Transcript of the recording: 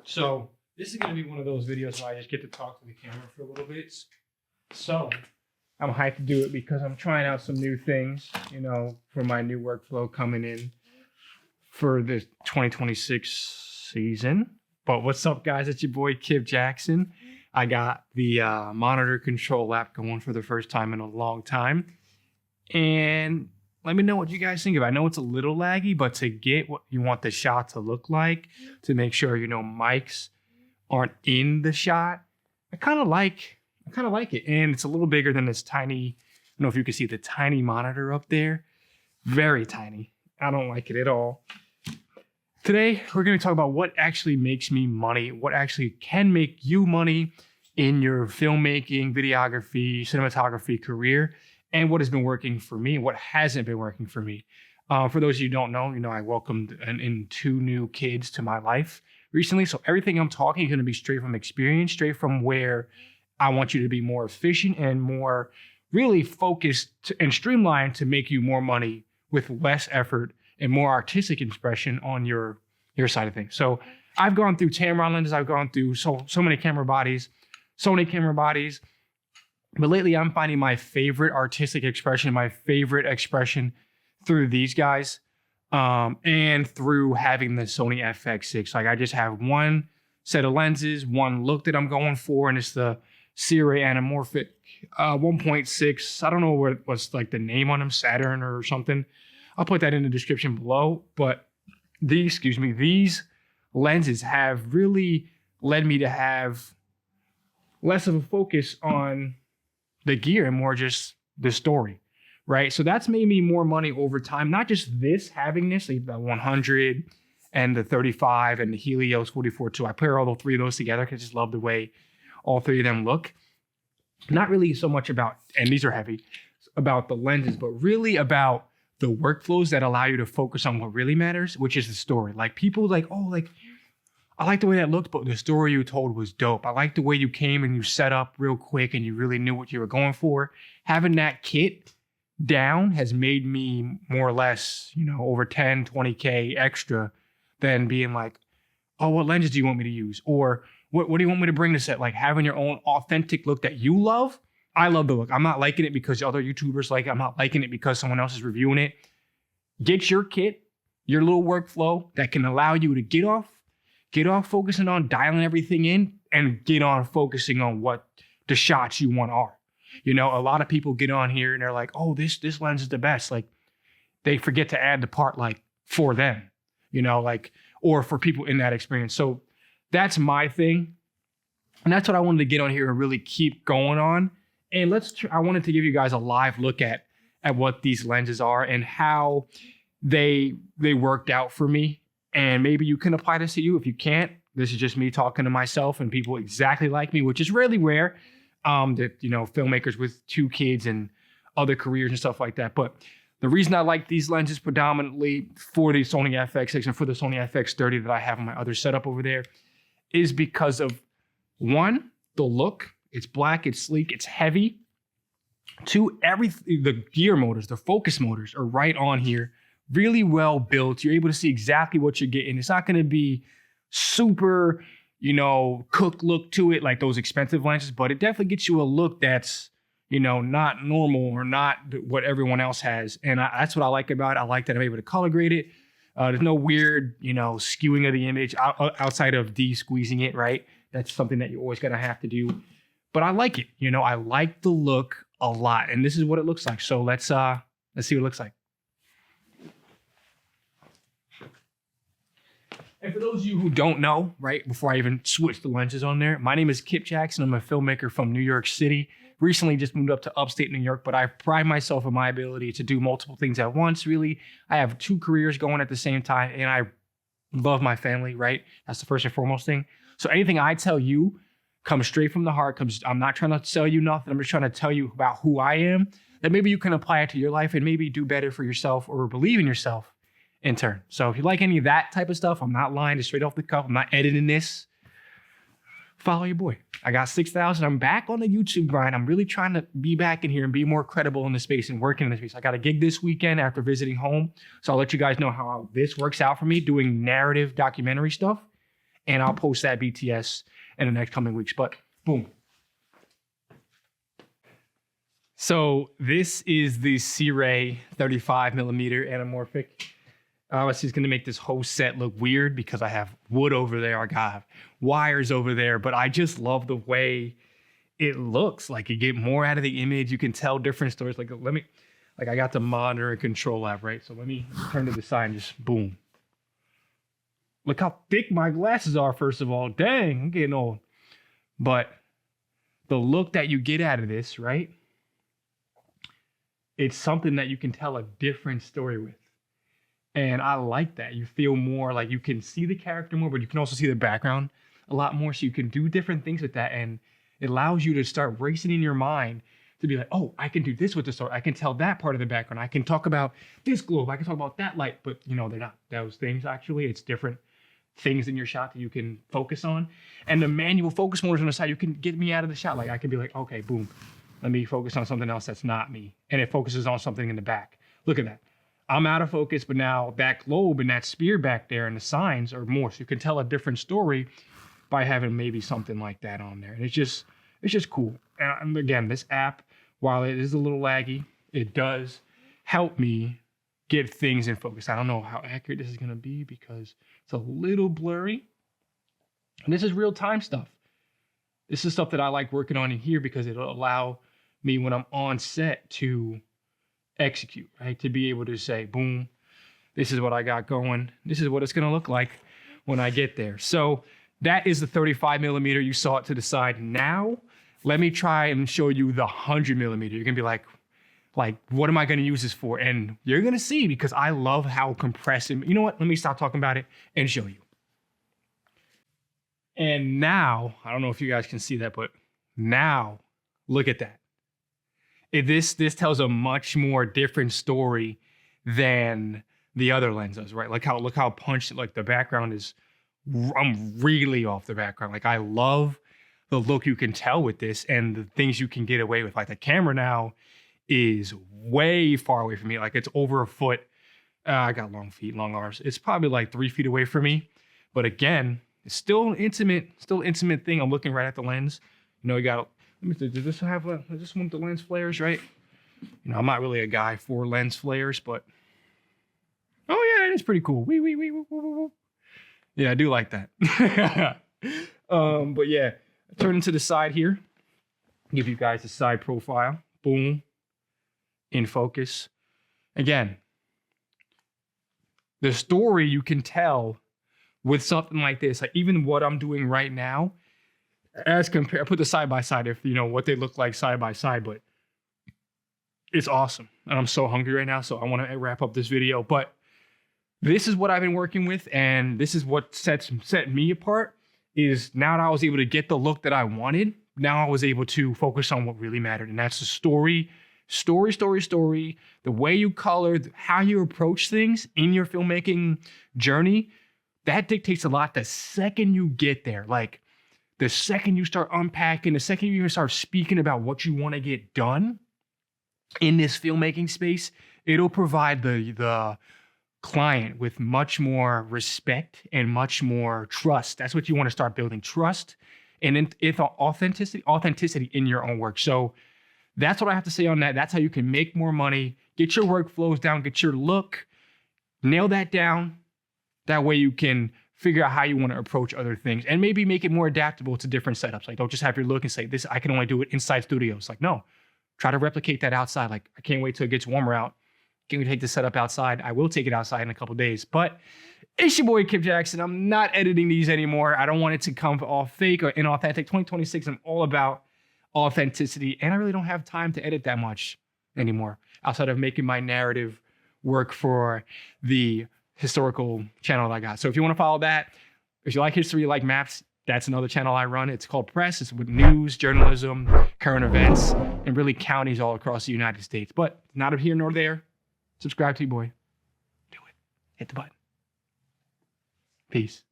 So this is going to be one of those videos where I just get to talk to the camera for a little bit. So I'm hyped to do it because I'm trying out some new things, you know, for my new workflow coming in for the 2026 season. But what's up, guys? It's your boy Kip Jackson. I got the monitor control app going for the first time in a long time. And let me know what you guys think of it. I know it's a little laggy, but to get what you want the shot to look like, to make sure, you know, mics aren't in the shot, I kind of like it. And it's a little bigger than this tiny, I don't know if you can see the tiny monitor up there. Very tiny. I don't like it at all. Today, we're going to talk about what actually makes me money, what actually can make you money in your filmmaking, videography, cinematography career, and what has been working for me, what hasn't been working for me. For those of you who don't know, I welcomed in 2 new kids to my life recently. So everything I'm talking is going to be straight from experience, straight from where I want you to be more efficient and more really focused and streamlined to make you more money with less effort and more artistic expression on your side of things. So I've gone through Tamron lenses. I've gone through so many camera bodies, Sony camera bodies. But lately, I'm finding my favorite artistic expression, my favorite expression through these guys and through having the Sony FX6. Like I just have one set of lenses, one look that I'm going for, and it's the Sierra anamorphic 1.6. I don't know what's like the name on them, Saturn or something. I'll put that in the description below. But these lenses have really led me to have less of a focus on the gear and more just the story, right? So that's made me more money over time. Not just having this, like the 100 and the 35 and the Helios 44 too. I pair all the 3 of those together because I just love the way all 3 of them look. Not really so much about, and these are heavy, about the lenses, but really about the workflows that allow you to focus on what really matters, which is the story. Like people like, oh, like, I like the way that looked, but the story you told was dope. I like the way you came and you set up real quick and you really knew what you were going for. Having that kit down has made me more or less, over 10, 20K extra than being like, oh, what lenses do you want me to use? Or what do you want me to bring to set? Like having your own authentic look that you love. I love the look. I'm not liking it because other YouTubers like it. I'm not liking it because someone else is reviewing it. Get your kit, your little workflow that can allow you to get off focusing on dialing everything in and get on focusing on what the shots you want are. A lot of people get on here and they're like, oh, this lens is the best. Like they forget to add the part like for them, or for people in that experience. So that's my thing. And that's what I wanted to get on here and really keep going on. And I wanted to give you guys a live look at what these lenses are and how they worked out for me. And maybe you can apply this to you. If you can't, this is just me talking to myself and people exactly like me, which is really rare. That filmmakers with 2 kids and other careers and stuff like that. But the reason I like these lenses predominantly for the Sony FX6 and for the Sony FX30 that I have on my other setup over there is because of 1, the look. It's black, it's sleek, it's heavy. 2, the gear motors, the focus motors are right on here. Really well built. You're able to see exactly what you're getting. It's not going to be super, cooked look to it like those expensive lenses, but it definitely gets you a look that's, not normal or not what everyone else has. And that's what I like about it. I like that I'm able to color grade it. There's no weird, skewing of the image outside of de-squeezing it, right? That's something that you're always going to have to do. But I like it. I like the look a lot. And this is what it looks like. So let's see what it looks like. And for those of you who don't know, right, before I even switch the lenses on there, my name is Kip Jackson. I'm a filmmaker from New York City. Recently just moved up to upstate New York, but I pride myself in my ability to do multiple things at once, really. I have 2 careers going at the same time, and I love my family, right? That's the first and foremost thing. So anything I tell you comes straight from the heart. I'm not trying to sell you nothing. I'm just trying to tell you about who I am, that maybe you can apply it to your life and maybe do better for yourself or believe in yourself in turn. So if you like any of that type of stuff, I'm not lying, just straight off the cuff. I'm not editing this. Follow your boy. I got 6,000. I'm back on the YouTube grind. I'm really trying to be back in here and be more credible in the space and working in the space. I got a gig this weekend after visiting home. So I'll let you guys know how this works out for me, doing narrative documentary stuff. and I'll post that BTS in the next coming weeks. But boom. So this is the C-Ray 35mm anamorphic. It's just gonna make this whole set look weird because I have wood over there, I got wires over there, but I just love the way it looks. Like you get more out of the image, you can tell different stories. Like I got the monitor and control app, right? So let me turn to the side and just boom. Look how thick my glasses are, first of all. Dang, I'm getting old. But the look that you get out of this, right? It's something that you can tell a different story with. And I like that. You feel more like you can see the character more, but you can also see the background a lot more. So you can do different things with that. And it allows you to start racing in your mind to be like, oh, I can do this with the story. I can tell that part of the background. I can talk about this globe. I can talk about that light. But you know, they're not those things actually. It's different things in your shot that you can focus on. And the manual focus mode is on the side. You can get me out of the shot. Like I can be like, okay, boom. Let me focus on something else that's not me. And it focuses on something in the back. Look at that. I'm out of focus, but now that globe and that spear back there and the signs are more. So you can tell a different story by having maybe something like that on there. And it's just cool. And again, this app, while it is a little laggy, it does help me get things in focus. I don't know how accurate this is gonna be because it's a little blurry. And this is real time stuff. This is stuff that I like working on in here because it'll allow me when I'm on set to execute, right? To be able to say, boom, this is what I got going. This is what it's gonna look like when I get there. So that is the 35mm. You saw it to the side. Now, let me try and show you the 100mm. You're gonna be like, what am I gonna use this for? And you're gonna see because I love how compressed, you know what? Let me stop talking about it and show you. And now, I don't know if you guys can see that, but now, look at that. This tells a much more different story than the other lenses, right? Look how punched, like the background is, I'm really off the background. Like I love the look you can tell with this and the things you can get away with. Like the camera now is way far away from me. Like it's over a foot. I got long feet, long arms. It's probably like 3 feet away from me. But again, it's still an intimate thing. I'm looking right at the lens. You know, you got, does this have is this one with the lens flares, right? You know, I'm not really a guy for lens flares, but oh yeah, it's pretty cool. Woo. Yeah, I do like that. But yeah, turn into the side here. Give you guys the side profile. Boom. In focus. Again, the story you can tell with something like this, like even what I'm doing right now, as compared, I put the side by side if you know what they look like side by side, but it's awesome. And I'm so hungry right now, so I want to wrap up this video. But this is what I've been working with, and this is what set me apart, is now that I was able to get the look that I wanted, now I was able to focus on what really mattered, and that's the story, the way you color, how you approach things in your filmmaking journey. That dictates a lot the second you get there. Like the second you start unpacking, the second you even start speaking about what you want to get done in this filmmaking space, it'll provide the client with much more respect and much more trust. That's what you want to start building, trust and authenticity in your own work. So that's what I have to say on that. That's how you can make more money, get your workflows down, get your look, nail that down. That way you can figure out how you want to approach other things and maybe make it more adaptable to different setups. Like don't just have your look and say, this, I can only do it inside studios. Like no, try to replicate that outside. Like I can't wait till it gets warmer out. Can we take the setup outside? I will take it outside in a couple days, but it's your boy Kip Jackson. I'm not editing these anymore. I don't want it to come all fake or inauthentic. 2026, I'm all about authenticity, and I really don't have time to edit that much anymore outside of making my narrative work for the historical channel that I got. So if you want to follow that, if you like history, you like maps, that's another channel I run. It's called Press. It's with news, journalism, current events, and really counties all across the United States. But not here nor there. Subscribe to your boy. Do it. Hit the button. Peace.